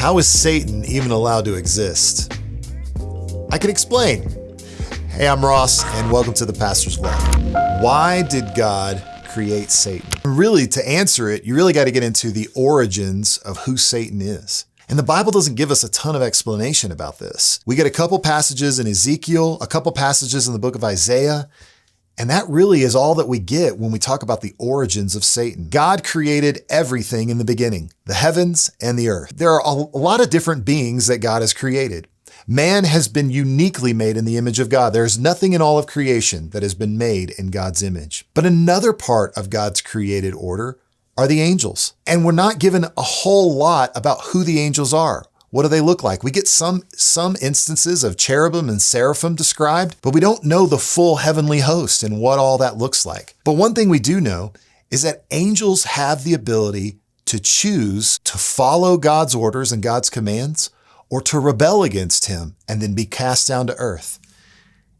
How is Satan even allowed to exist? I can explain. Hey, I'm Ross, and welcome to the Pastor's Vlog. Why did God create Satan? Really, to answer it, you really got to get into the origins of who Satan is. And the Bible doesn't give us a ton of explanation about this. We get a couple passages in Ezekiel, a couple passages in the book of Isaiah, and that really is all that we get when we talk about the origins of Satan. God created everything in the beginning, the heavens and the earth. There are a lot of different beings that God has created. Man has been uniquely made in the image of God. There's nothing in all of creation that has been made in God's image. But another part of God's created order are the angels. And we're not given a whole lot about who the angels are. What do they look like? We get some instances of cherubim and seraphim described, but we don't know the full heavenly host and what all that looks like. But one thing we do know is that angels have the ability to choose to follow God's orders and God's commands, or to rebel against him and then be cast down to earth.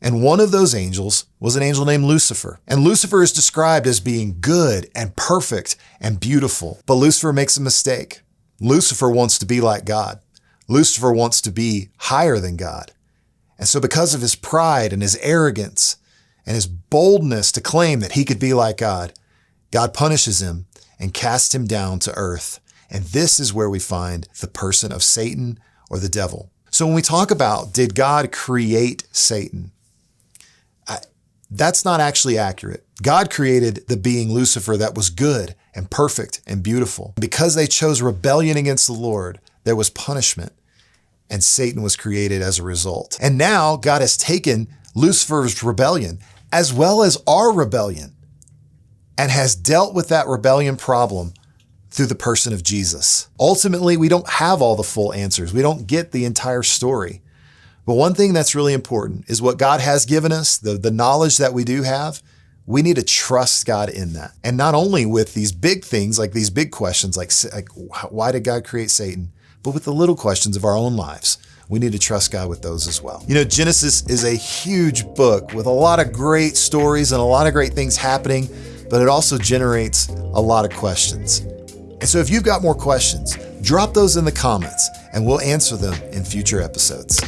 And one of those angels was an angel named Lucifer. And Lucifer is described as being good and perfect and beautiful. But Lucifer makes a mistake. Lucifer wants to be like God. Lucifer wants to be higher than God. And so because of his pride and his arrogance and his boldness to claim that he could be like God, God punishes him and casts him down to earth. And this is where we find the person of Satan or the devil. So when we talk about, did God create Satan? That's not actually accurate. God created the being Lucifer that was good and perfect and beautiful. Because they chose rebellion against the Lord, there was punishment, and Satan was created as a result. And now God has taken Lucifer's rebellion as well as our rebellion and has dealt with that rebellion problem through the person of Jesus. Ultimately, we don't have all the full answers. We don't get the entire story. But one thing that's really important is what God has given us, the knowledge that we do have. We need to trust God in that. And not only with these big things, like these big questions, like why did God create Satan? But with the little questions of our own lives. We need to trust God with those as well. You know, Genesis is a huge book with a lot of great stories and a lot of great things happening, but it also generates a lot of questions. And so if you've got more questions, drop those in the comments and we'll answer them in future episodes.